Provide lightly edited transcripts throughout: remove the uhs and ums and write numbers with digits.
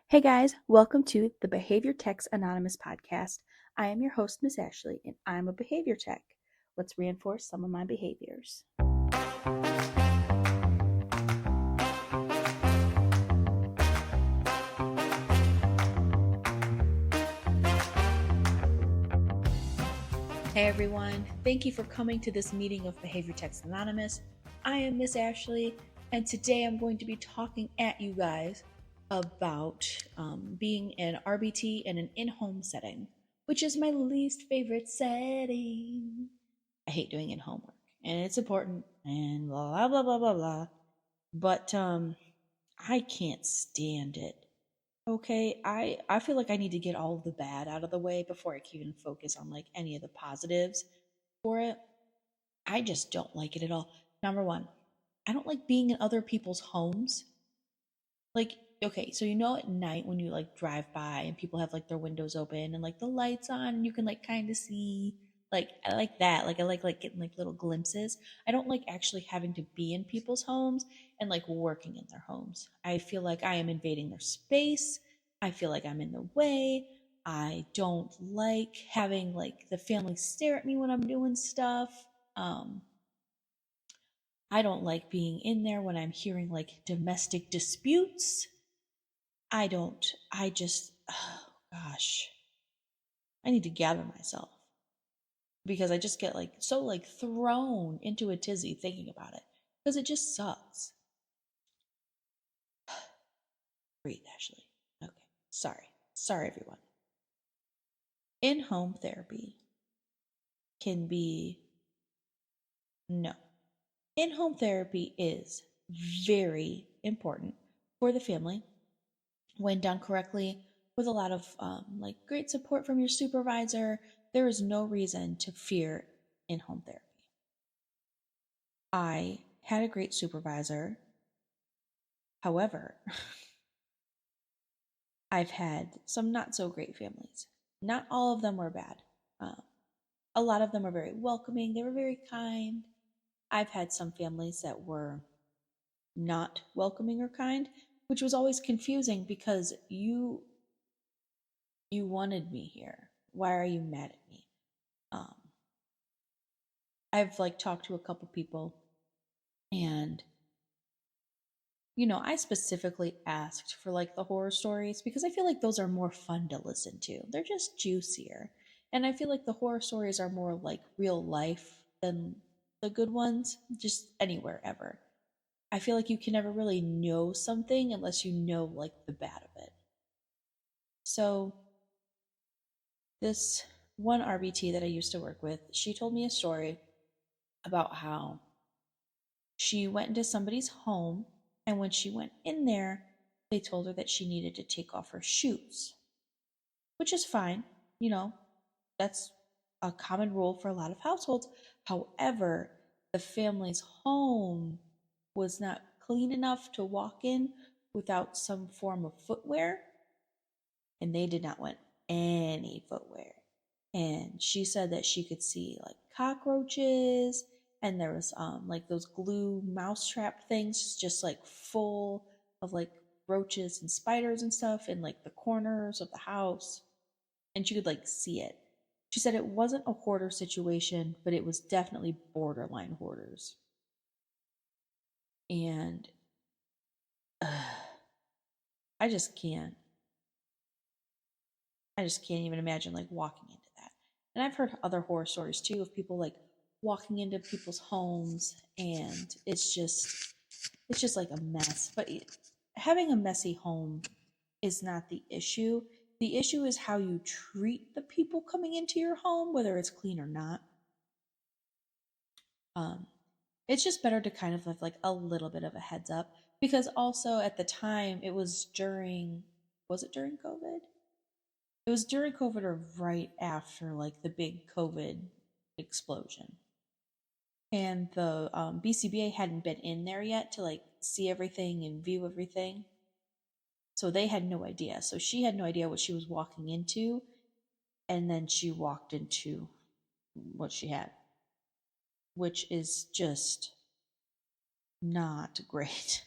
Hey guys, welcome to the Behavior Techs Anonymous podcast. I am your host, Miss Ashley, and I'm a behavior tech. Let's reinforce some of my behaviors. Hey everyone, thank you for coming to this meeting of Behavior Techs Anonymous. I am Miss Ashley, and today I'm going to be talking at you guys about being an RBT in an in-home setting, which is my least favorite setting. I hate doing in homework, and it's important, and blah blah blah blah blah. But I can't stand it. Okay, I feel like I need to get all of the bad out of the way before I can even focus on like any of the positives for it. I just don't like it at all. Number one, I don't like being in other people's homes. Like, okay, so at night when you like drive by and people have like their windows open and like the lights on and you can like kind of see, like I like that. Like I like getting like little glimpses. I don't like actually having to be in people's homes and like working in their homes. I feel like I am invading their space. I feel like I'm in the way. I don't like having like the family stare at me when I'm doing stuff. Um I don't like being in there when I'm hearing like domestic disputes. I just, oh gosh, I need to gather myself because I just get like so like thrown into a tizzy thinking about it because it just sucks. Breathe, Ashley. Okay. Sorry. Sorry, everyone. In home therapy can be, no. In home therapy is very important for the family when done correctly with a lot of like great support from your supervisor. There is no reason to fear in home therapy. I had a great supervisor. However, I've had some not so great families. Not all of them were bad. Uh, a lot of them were very welcoming. They were very kind. I've had some families that were not welcoming or kind, which was always confusing because you wanted me here. Why are you mad at me? Um, I've like talked to a couple people, and I specifically asked for like the horror stories because I feel like those are more fun to listen to. They're just juicier. And I feel like the horror stories are more like real life than the good ones, just anywhere ever. I feel like you can never really know something unless you know like the bad of it. So, this one RBT that I used to work with, she told me a story about how she went into somebody's home, and when she went in there, they told her that she needed to take off her shoes, which is fine. You know, that's a common rule for a lot of households. However, the family's home was not clean enough to walk in without some form of footwear, and they did not want any footwear. And she said that she could see like cockroaches, and there was like those glue mousetrap things just like full of like roaches and spiders and stuff in like the corners of the house, and she could like see it. She said it wasn't a hoarder situation, but it was definitely borderline hoarders. And I just can't. I just can't even imagine like walking into that. And I've heard other horror stories too of people like walking into people's homes, and it's just like a mess. But having a messy home is not the issue. The issue is how you treat the people coming into your home, whether it's clean or not. Um, it's just better to kind of have like a little bit of a heads up because also at the time it was during, was it during COVID? It was during COVID or right after like the big COVID explosion. And the BCBA hadn't been in there yet to like see everything and view everything. So they had no idea. So she had no idea what she was walking into. And then she walked into what she had, which is just not great.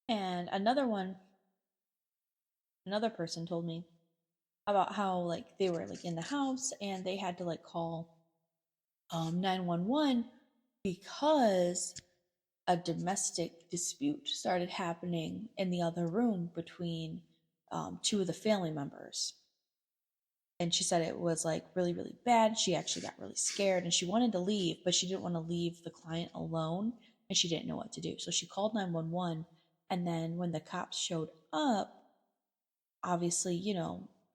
And another one another person told me about how like they were like in the house and they had to like call 911 because a domestic dispute started happening in the other room between two of the family members. And she said it was like really, really bad. She actually got really scared and she wanted to leave, but she didn't want to leave the client alone and she didn't know what to do. So she called 911. And then when the cops showed up, obviously,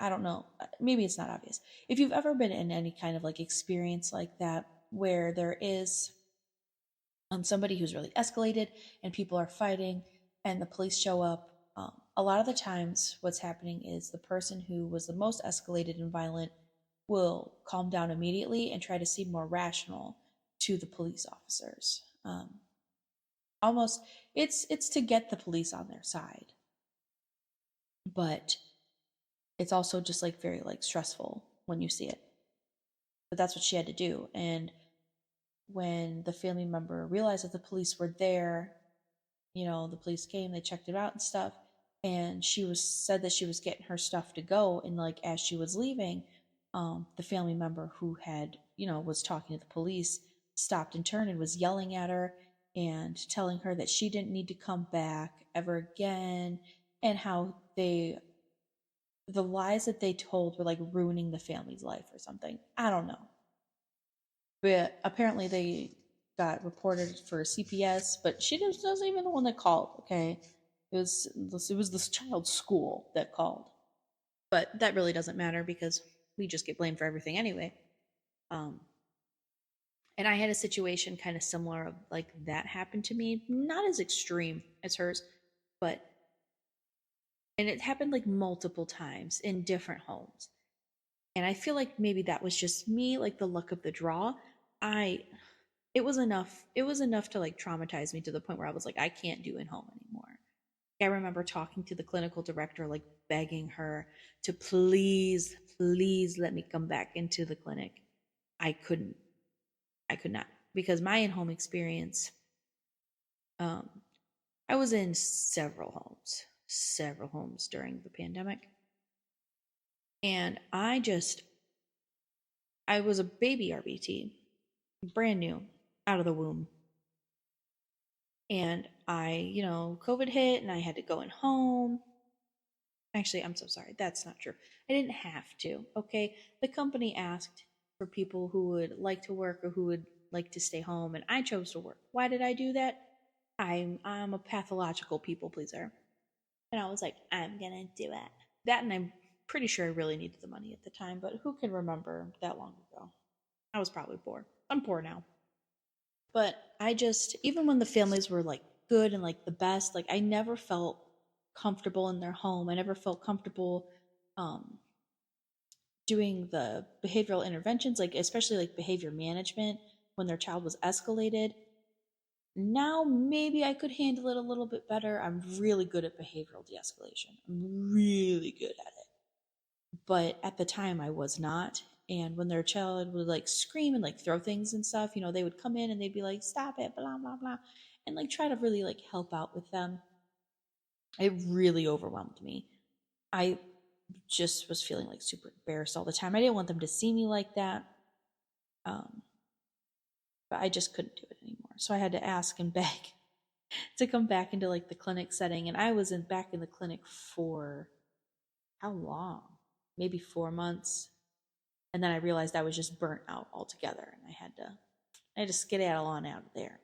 I don't know, maybe it's not obvious. If you've ever been in any kind of like experience like that where there is somebody who's really escalated and people are fighting and the police show up, a lot of the times what's happening is the person who was the most escalated and violent will calm down immediately and try to seem more rational to the police officers. Almost, it's to get the police on their side, but it's also just like very like stressful when you see it. But that's what she had to do. And when the family member realized that the police were there, the police came, they checked it out and stuff, and she was said that she was getting her stuff to go, and like as she was leaving, the family member who had, was talking to the police stopped and turned and was yelling at her and telling her that she didn't need to come back ever again, and how the lies that they told were like ruining the family's life or something. I don't know. But apparently they got reported for CPS, but she wasn't even the one that called, okay? It was this child's school that called. But that really doesn't matter because we just get blamed for everything anyway. Um, and I had a situation kind of similar of like that happened to me, not as extreme as hers, but and it happened like multiple times in different homes. And I feel like maybe that was just me, like the luck of the draw. I it was enough to like traumatize me to the point where I was like, I can't do in home anymore. I remember talking to the clinical director, like begging her to please let me come back into the clinic. I couldn't. I could not. Because my in-home experience, um, I was in several homes during the pandemic. And I was a baby RBT, brand new, out of the womb. And COVID hit and I had to go in home. Actually, I'm so sorry. That's not true. I didn't have to. Okay. The company asked for people who would like to work or who would like to stay home, and I chose to work. Why did I do that? I'm a pathological people pleaser. And I was like, I'm gonna do it. That, and I'm pretty sure I really needed the money at the time, but who can remember that long ago? I was probably poor. I'm poor now. But even when the families were like good and like the best, like I never felt comfortable in their home. I never felt comfortable um, doing the behavioral interventions, like especially like behavior management when their child was escalated. Now maybe I could handle it a little bit better. I'm really good at behavioral de-escalation. I'm really good at it. But at the time I was not. And when their child would like scream and like throw things and stuff, they would come in and they'd be like, stop it, blah, blah, blah, and like try to really like help out with them. It really overwhelmed me. I just was feeling like super embarrassed all the time. I didn't want them to see me like that. Um, but I just couldn't do it anymore. So I had to ask and beg to come back into like the clinic setting. And I was back in the clinic for how long? Maybe 4 months. And then I realized I was just burnt out altogether and I had to skedaddle on out of there.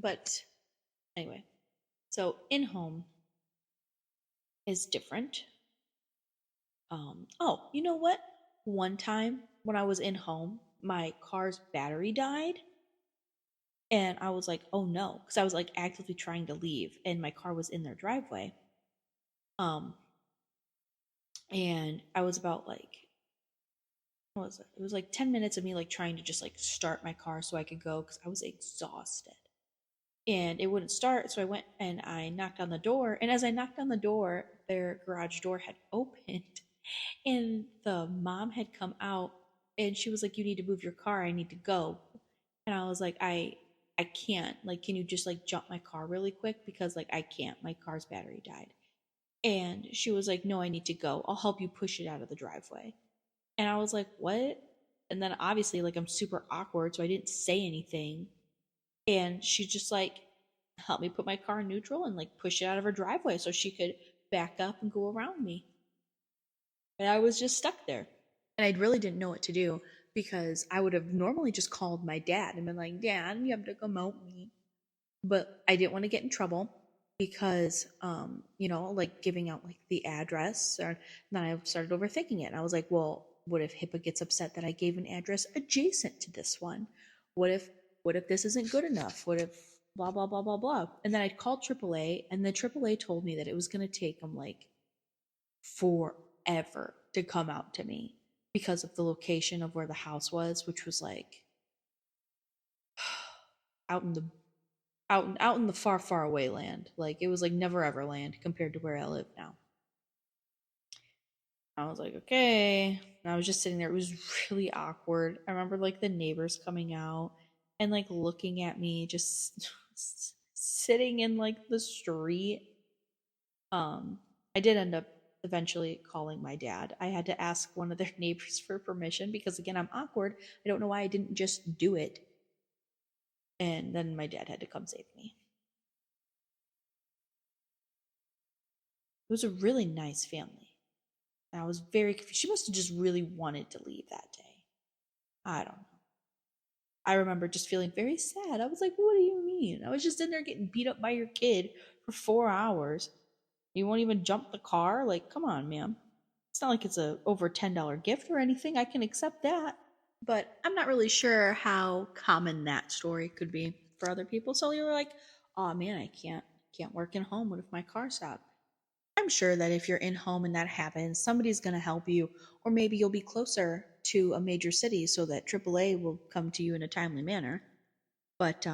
But anyway, so in home is different. Oh, you know what? One time when I was in home, my car's battery died. And I was like, oh no, because I was like actively trying to leave and my car was in their driveway. Um, and I was about like, what was it? It was like 10 minutes of me like trying to just like start my car so I could go because I was exhausted. And it wouldn't start, so I went and I knocked on the door. And as I knocked on the door, their garage door had opened and the mom had come out and she was like, you need to move your car, I need to go. And I was like, I can't, like, can you just like jump my car really quick, because like I can't, my car's battery died. And she was like, "No, I need to go. I'll help you push it out of the driveway." And I was like, "What?" And then obviously, like, I'm super awkward, so I didn't say anything. And she just like helped me put my car in neutral and like push it out of her driveway so she could back up and go around me. And I was just stuck there. And I really didn't know what to do because I would have normally just called my dad and been like, "Dad, you have to come help me." But I didn't want to get in trouble because like giving out like the address, or then I started overthinking it. And I was like, well, what if HIPAA gets upset that I gave an address adjacent to this one? What if this isn't good enough? What if blah blah blah blah blah? And then I called AAA, and the AAA told me that it was going to take them like forever to come out to me because of the location of where the house was, which was like out in the out in the far, far away land. Like it was like never ever land compared to where I live now. I was like, okay. And I was just sitting there. It was really awkward. I remember like the neighbors coming out and like looking at me, just sitting in like the street. I did end up eventually calling my dad. I had to ask one of their neighbors for permission because again, I'm awkward. I don't know why I didn't just do it. And then my dad had to come save me. It was a really nice family. And I was very confused. She must have just really wanted to leave that day. I don't know. I remember just feeling very sad. I was like, what do you mean? I was just in there getting beat up by your kid for 4 hours. You won't even jump the car? Like, come on, ma'am. It's not like it's a over $10 gift or anything. I can accept that. But I'm not really sure how common that story could be for other people. So you're like, oh man, I can't work in home. What if my car stopped? I'm sure that if you're in home and that happens, somebody's going to help you, or maybe you'll be closer to a major city so that AAA will come to you in a timely manner. But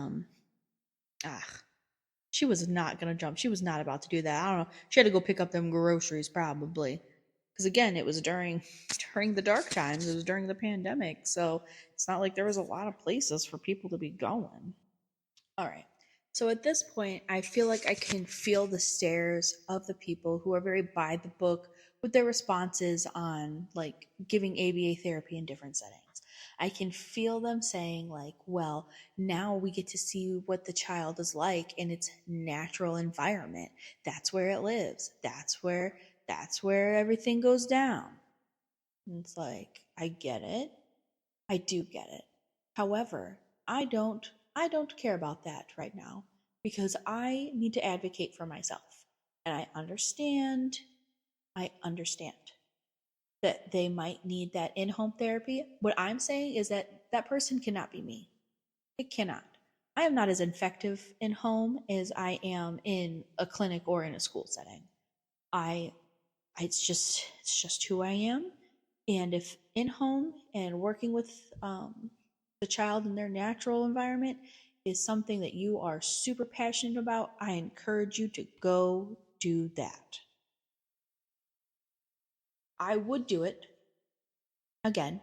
ah, she was not going to jump. She was not about to do that. I don't know. She had to go pick up them groceries probably, because again, it was during during the dark times. It was during the pandemic, so it's not like there was a lot of places for people to be going. All right. So at this point, I feel like I can feel the stares of the people who are very by the book with their responses on like giving ABA therapy in different settings. I can feel them saying like, well, now we get to see what the child is like in its natural environment. That's where it lives. That's where everything goes down. And it's like, I get it. I do get it. However, I don't care about that right now because I need to advocate for myself. And I understand that they might need that in-home therapy. What I'm saying is that that person cannot be me. It cannot. I am not as effective in home as I am in a clinic or in a school setting. I it's just who I am. And if in home and working with the child in their natural environment is something that you are super passionate about, I encourage you to go do that. I would do it again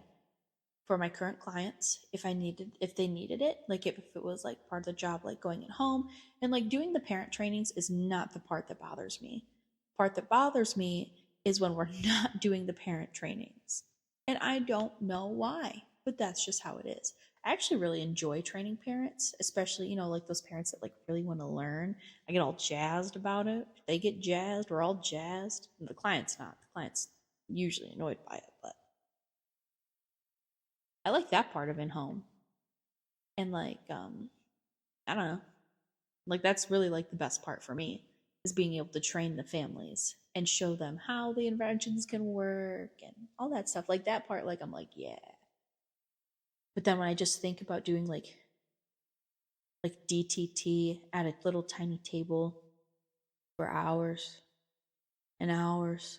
for my current clients if they needed it, like if it was like part of the job, like going at home and like doing the parent trainings is not the part that bothers me. The part that bothers me is when we're not doing the parent trainings, and I don't know why, but that's just how it is. I actually really enjoy training parents, especially like those parents that like really want to learn. I get all jazzed about it. They get jazzed, we're all jazzed, and the client's not. The client's usually annoyed by it, but I like that part of in home. And like I don't know. Like that's really like the best part for me is being able to train the families and show them how the interventions can work and all that stuff. Like that part, like I'm like, yeah. But then when I just think about doing like DTT at a little tiny table for hours and hours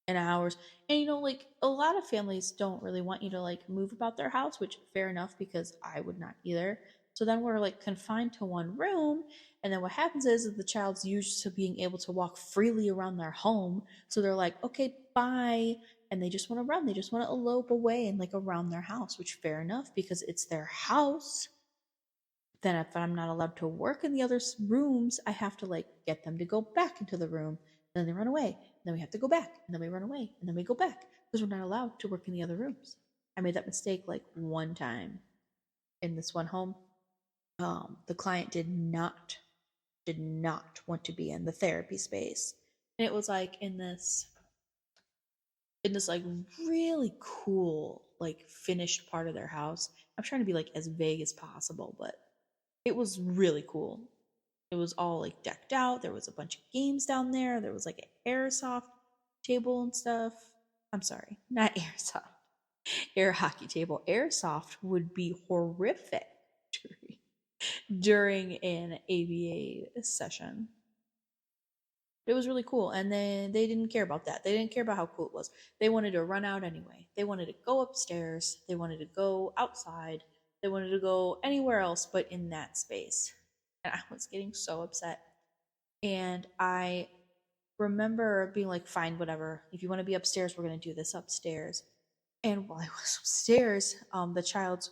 and hours. And like a lot of families don't really want you to like move about their house, which fair enough because I would not either. So then we're like confined to one room. And then what happens is the child's used to being able to walk freely around their home. So they're like, okay, bye. And they just want to run. They just want to elope away and like around their house, which fair enough because it's their house. Then if I'm not allowed to work in the other rooms, I have to like get them to go back into the room. then they run away, and then we have to go back, and then we run away, and then we go back because we're not allowed to work in the other rooms. I made that mistake like one time in this one home. The client did not want to be in the therapy space, and it was like in this like really cool like finished part of their house. I'm trying to be like as vague as possible, but it was really cool. It was all like decked out. There was a bunch of games down there. There was like an airsoft table and stuff. I'm sorry, not airsoft. Air hockey table. Airsoft would be horrific during an ABA session. It was really cool, and then they didn't care about that. They didn't care about how cool it was. They wanted to run out anyway. They wanted to go upstairs. They wanted to go outside. They wanted to go anywhere else but in that space. And I was getting so upset. And I remember being like, fine, whatever. If you want to be upstairs, we're going to do this upstairs. And while I was upstairs, the child's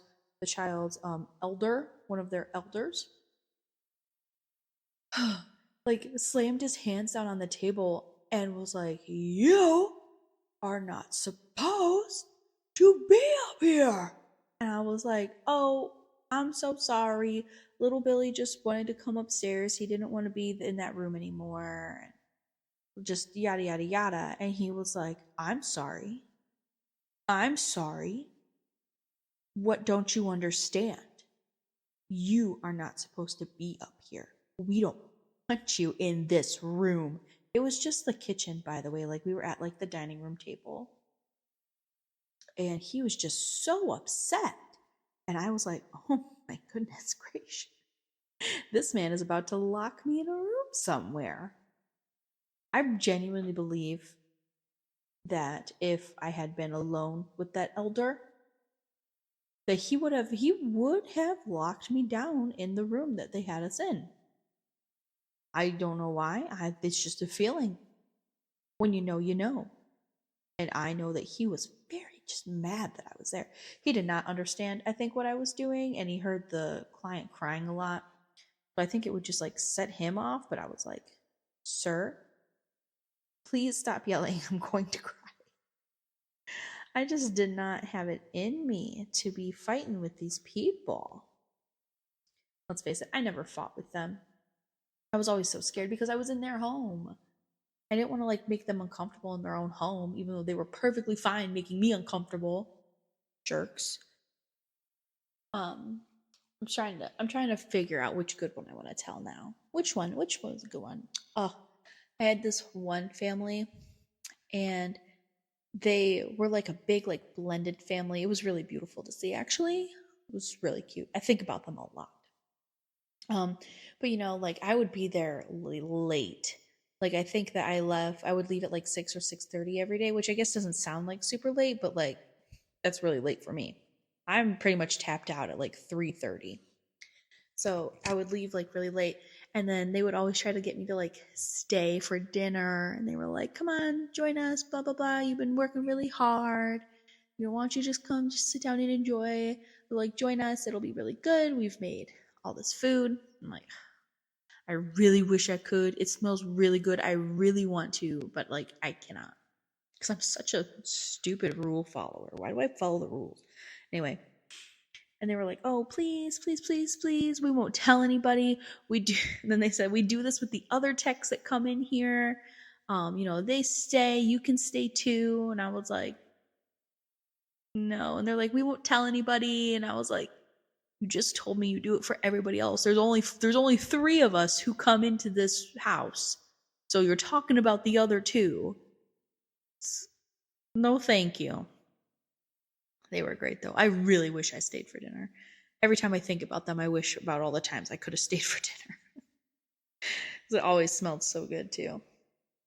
elder, one of their elders, like slammed his hands down on the table and was like, "You are not supposed to be up here." And I was like, "Oh, I'm so sorry. Little Billy just wanted to come upstairs. He didn't want to be in that room anymore." Just yada yada yada. And he was like, "I'm sorry. I'm sorry. What don't you understand? You are not supposed to be up here. We don't want you in this room." It was just the kitchen, by the way. Like we were at like the dining room table. And he was just so upset. And I was like, oh my goodness gracious. This man is about to lock me in a room somewhere. I genuinely believe that if I had been alone with that elder, that he would have locked me down in the room that they had us in. I don't know why. It's just a feeling. When you know, you know. And I know that he was very just mad that I was there. He did not understand, I think, what I was doing, and he heard the client crying a lot. But I think it would just like set him off. But I was like, "Sir, please stop yelling. I'm going to cry." I just did not have it in me to be fighting with these people. Let's face it, I never fought with them. I was always so scared because I was in their home. I didn't want to like make them uncomfortable in their own home, even though they were perfectly fine making me uncomfortable. Jerks. I'm trying to figure out which good one I want to tell now. Which one? Which one was a good one? Oh, I had this one family, and they were like a big like blended family. It was really beautiful to see, actually. It was really cute. I think about them a lot. Um, but like I would be there late. Like I think that I would leave at like 6 or 6:30 every day, which I guess doesn't sound like super late, but like that's really late for me. I'm pretty much tapped out at like 3:30. So I would leave like really late, and then they would always try to get me to like stay for dinner, and they were like, "Come on, join us, blah blah blah. You've been working really hard. Why don't you just come, just sit down and enjoy? Like, join us. It'll be really good. We've made all this food." I'm like, I really wish I could. It smells really good. I really want to, but like I cannot because I'm such a stupid rule follower. Why do I follow the rules? Anyway, and they were like, "Oh, please, please, please, please, we won't tell anybody. We do." And then they said, "We do this with the other techs that come in here. They stay. You can stay too." And I was like, "No." And they're like, "We won't tell anybody." And I was like, "You just told me you do it for everybody else. There's only 3 of us who come into this house. So you're talking about the other 2. No, thank you." They were great though. I really wish I stayed for dinner. Every time I think about them, I wish about all the times I could have stayed for dinner. It always smelled so good too.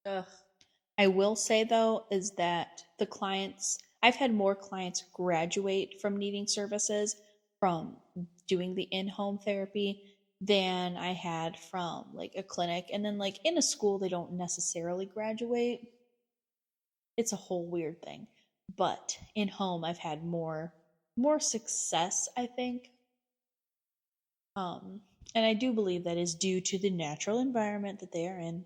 Ugh. I will say though, is that I've had more clients graduate from needing services from doing the in-home therapy than I had from like a clinic. And then like in a school, they don't necessarily graduate. It's a whole weird thing. But in home, I've had more success, I think. Um, and I do believe that is due to the natural environment that they are in.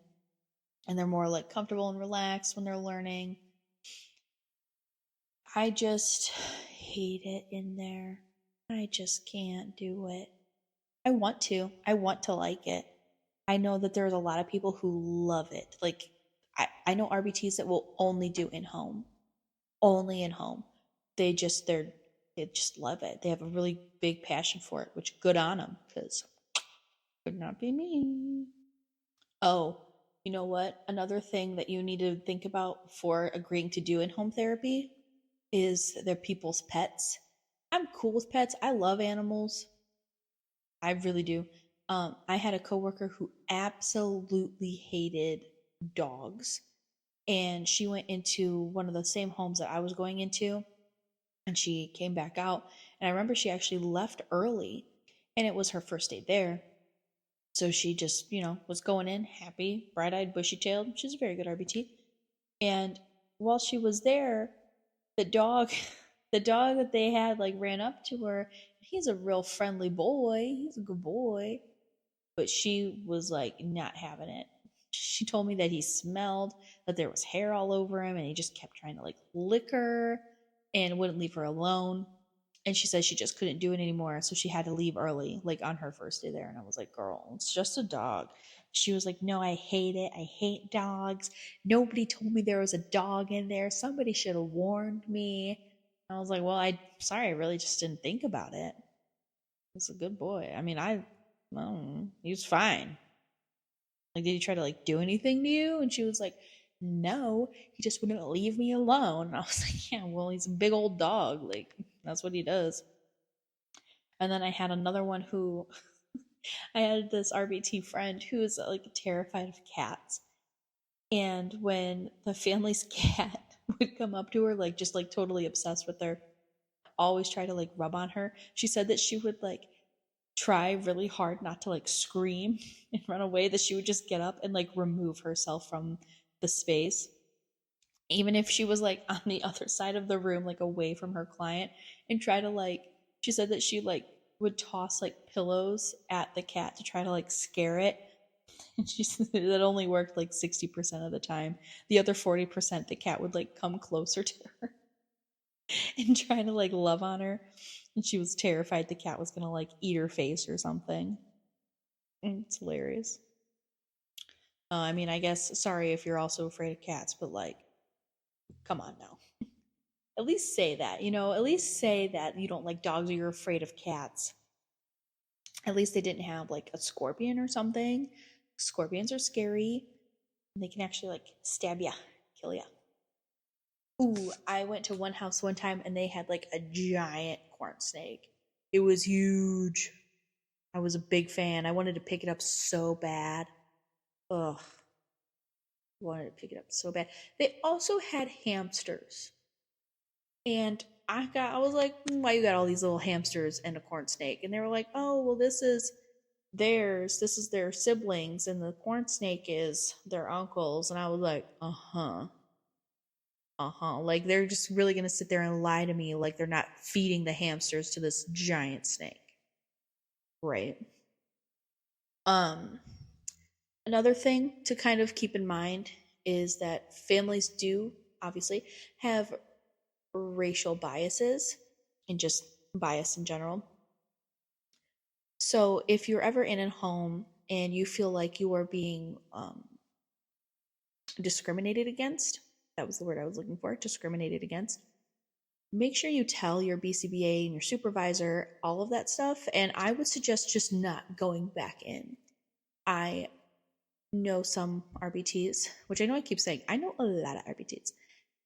and they're more like comfortable and relaxed when they're learning. I just hate it in there. I just can't do it. I want to. I want to like it. I know that there's a lot of people who love it. Like, I know RBTs that will only do in home. Only in home. They just love it. They have a really big passion for it, which good on them, because could not be me. Oh, you know what? Another thing that you need to think about before agreeing to do in home therapy is their people's pets. I'm cool with pets. I love animals. I really do. I had a coworker who absolutely hated dogs, and she went into one of the same homes that I was going into, and she came back out. And I remember she actually left early, and it was her first day there. So she just, was going in happy, bright eyed, bushy tailed. She's a very good RBT. And while she was there, the dog, the dog that they had, like, ran up to her. He's a real friendly boy. He's a good boy. But she was like not having it. She told me that he smelled, that there was hair all over him, and he just kept trying to like lick her and wouldn't leave her alone. And she said she just couldn't do it anymore, so she had to leave early, like on her first day there. And I was like, girl, it's just a dog. She was like, no, I hate it. I hate dogs. Nobody told me there was a dog in there. Somebody should have warned me. I was like, well, sorry, I really just didn't think about it. He's a good boy. I mean, he was fine. Like, did he try to like do anything to you? And she was like, no, he just wouldn't leave me alone. And I was like, yeah, well, he's a big old dog. Like, that's what he does. And then I had another one who I had this RBT friend who was like terrified of cats. And when the family's cat would come up to her, like just like totally obsessed with her, always try to like rub on her, she said that she would like try really hard not to like scream and run away, that she would just get up and like remove herself from the space, even if she was like on the other side of the room, like away from her client, and try to like, she said that she like would toss like pillows at the cat to try to like scare it. And she said that only worked like 60% of the time. The other 40%, the cat would like come closer to her and try to like love on her, and she was terrified the cat was gonna like eat her face or something. It's hilarious. I mean, I guess, sorry if you're also afraid of cats, but like, come on now. At least say that, at least say that you don't like dogs or you're afraid of cats. At least they didn't have like a scorpion or something. Scorpions are scary. And they can actually like stab ya, kill ya. Ooh, I went to one house one time and they had like a giant corn snake. It was huge. I was a big fan. I wanted to pick it up so bad. Ugh. Wanted to pick it up so bad. They also had hamsters. And I was like, why you got all these little hamsters and a corn snake? And they were like, oh, well, this is theirs. This is their siblings. And the corn snake is their uncles. And I was like, uh-huh. Uh-huh. Like, they're just really going to sit there and lie to me like they're not feeding the hamsters to this giant snake. Right. Um, Another thing to kind of keep in mind is that families do obviously have racial biases and just bias in general. So if you're ever in a home and you feel like you are being discriminated against, that was the word I was looking for, discriminated against, make sure you tell your BCBA and your supervisor all of that stuff. And I would suggest just not going back in. I know some RBTs, which I know I keep saying, I know a lot of RBTs.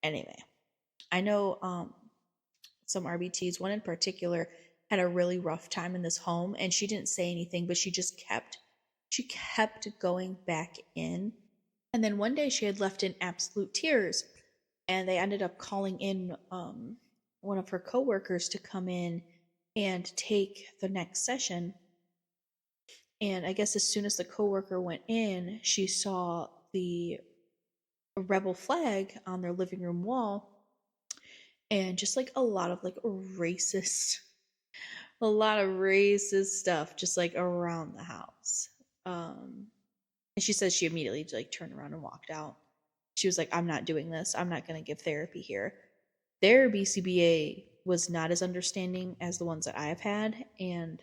Anyway, I know some RBTs. One in particular had a really rough time in this home, and she didn't say anything, but she kept going back in. And then one day she had left in absolute tears, and they ended up calling in one of her coworkers to come in and take the next session. And I guess as soon as the coworker went in, she saw the rebel flag on their living room wall, and just like a lot of like a lot of racist stuff just like around the house. And she says she immediately like turned around and walked out. She was like, I'm not doing this. I'm not going to give therapy here. Their BCBA was not as understanding as the ones that I have had, and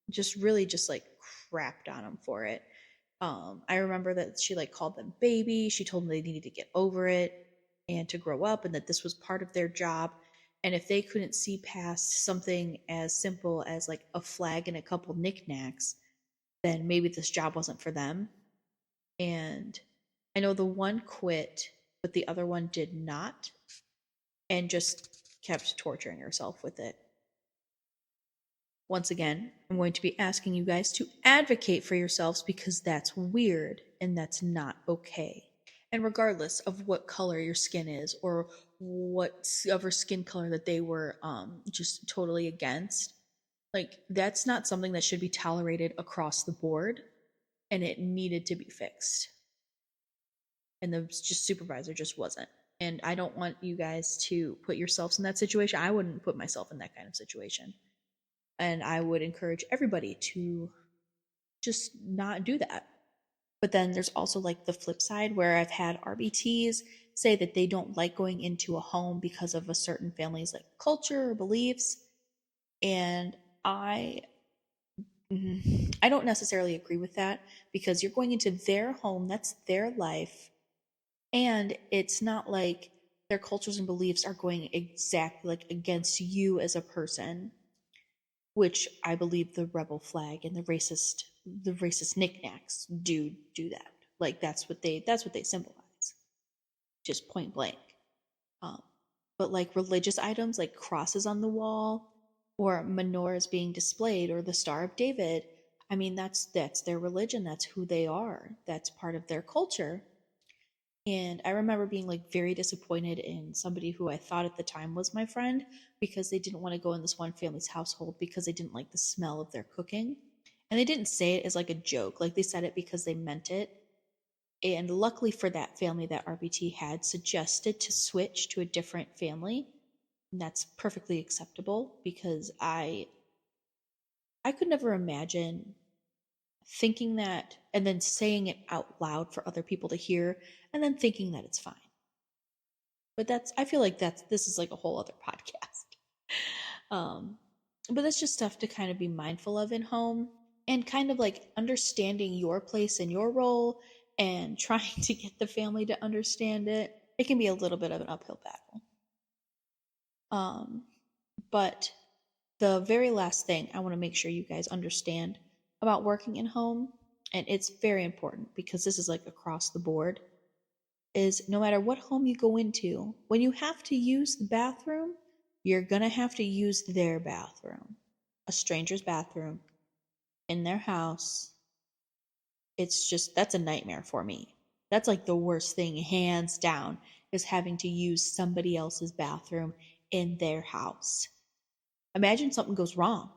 just really just like crapped on them for it. I remember that she like called them baby. She told them they needed to get over it and to grow up, and that this was part of their job. And if they couldn't see past something as simple as like a flag and a couple knickknacks, then maybe this job wasn't for them. And I know the one quit, but the other one did not, and just kept torturing herself with it. Once again, I'm going to be asking you guys to advocate for yourselves because that's weird and that's not okay. And regardless of what color your skin is or whatever skin color that they were just totally against, like that's not something that should be tolerated across the board, and it needed to be fixed. And the just supervisor just wasn't. And I don't want you guys to put yourselves in that situation. I wouldn't put myself in that kind of situation. And I would encourage everybody to just not do that. But then there's also like the flip side where I've had RBTs say that they don't like going into a home because of a certain family's like culture or beliefs. And I don't necessarily agree with that, because you're going into their home, that's their life, and it's not like their cultures and beliefs are going exactly like against you as a person, which I believe the rebel flag and the racist knickknacks do that. Like that's what they symbolize, just point blank. Um, but like religious items like crosses on the wall or menorahs being displayed or the Star of David, I mean that's their religion, that's who they are, that's part of their culture. And I remember being like very disappointed in somebody who I thought at the time was my friend, because they didn't want to go in this one family's household because they didn't like the smell of their cooking. And they didn't say it as like a joke, like they said it because they meant it. And luckily for that family, that RBT had suggested to switch to a different family. And that's perfectly acceptable, because I could never imagine thinking that and then saying it out loud for other people to hear and then thinking that it's fine. But I feel like this is like a whole other podcast. um but that's just stuff to kind of be mindful of in home, and kind of like understanding your place and your role, and trying to get the family to understand it. It can be a little bit of an uphill battle. But the very last thing I want to make sure you guys understand about working in home, and it's very important because this is like across the board, is no matter what home you go into, when you have to use the bathroom, you're going to have to use their bathroom. A stranger's bathroom in their house. It's just, that's a nightmare for me. That's like the worst thing, hands down, is having to use somebody else's bathroom in their house. Imagine something goes wrong,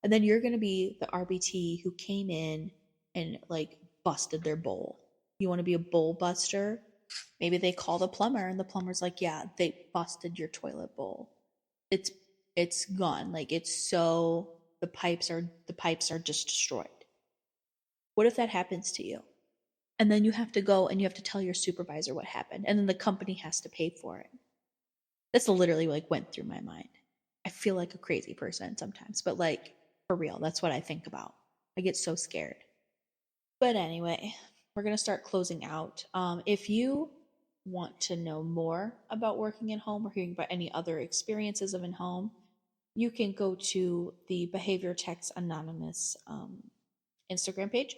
and then you're going to be the RBT who came in and like busted their bowl. You want to be a bowl buster? Maybe they call the plumber and the plumber's like, yeah, they busted your toilet bowl. It's gone. Like it's so the pipes are just destroyed. What if that happens to you? And then you have to go and you have to tell your supervisor what happened, and then the company has to pay for it. That's literally like went through my mind. I feel like a crazy person sometimes, but like for real, that's what I think about. I get so scared. But anyway, we're going to start closing out. If you want to know more about working in home or hearing about any other experiences of in home, you can go to the Behavior Techs Anonymous Instagram page.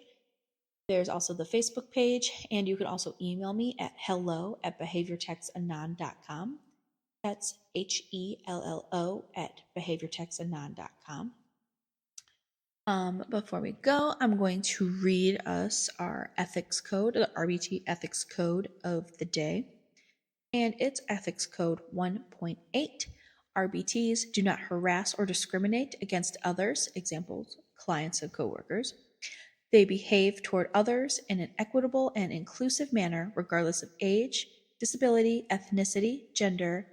There's also the Facebook page, and you can also email me at hello@behaviortechsanon.com. That's HELLO at behaviortechsanon.com. Before we go, I'm going to read us our ethics code, the RBT ethics code of the day. And it's ethics code 1.8. RBTs do not harass or discriminate against others, examples, clients and coworkers. They behave toward others in an equitable and inclusive manner, regardless of age, disability, ethnicity, gender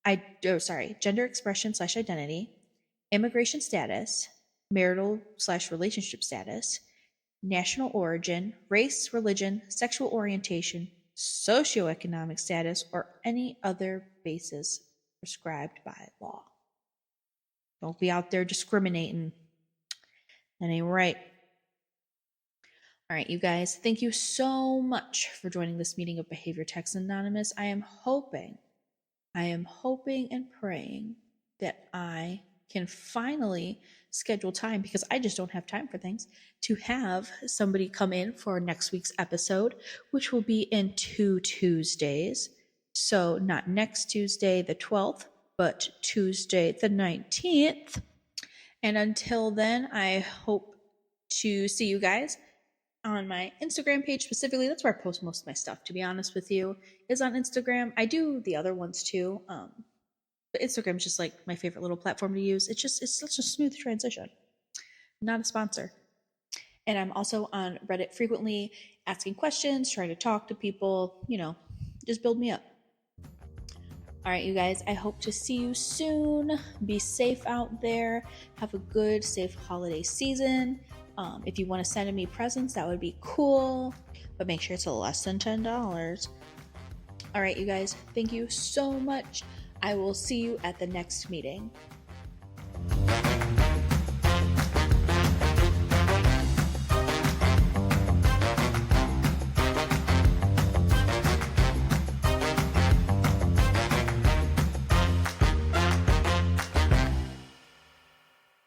expression/identity, immigration status, marital/relationship status, national origin, race, religion, sexual orientation, socioeconomic status, or any other basis prescribed by law. Don't be out there discriminating. That ain't right. All right, you guys, thank you so much for joining this meeting of Behavior Text Anonymous. I am hoping and praying that I can finally schedule time, because I just don't have time for things, to have somebody come in for next week's episode, which will be in 2 Tuesdays. So not next Tuesday, the 12th, but Tuesday, the 19th. And until then, I hope to see you guys on my Instagram page specifically. That's where I post most of my stuff, to be honest with you, is on Instagram. I do the other ones too. But Instagram is just like my favorite little platform to use. It's such a smooth transition. Not a sponsor. And I'm also on Reddit frequently, asking questions, trying to talk to people, just build me up. All right, you guys, I hope to see you soon. Be safe out there. Have a good, safe holiday season. If you want to send me presents, that would be cool, but make sure it's less than $10. All right, you guys, thank you so much. I will see you at the next meeting.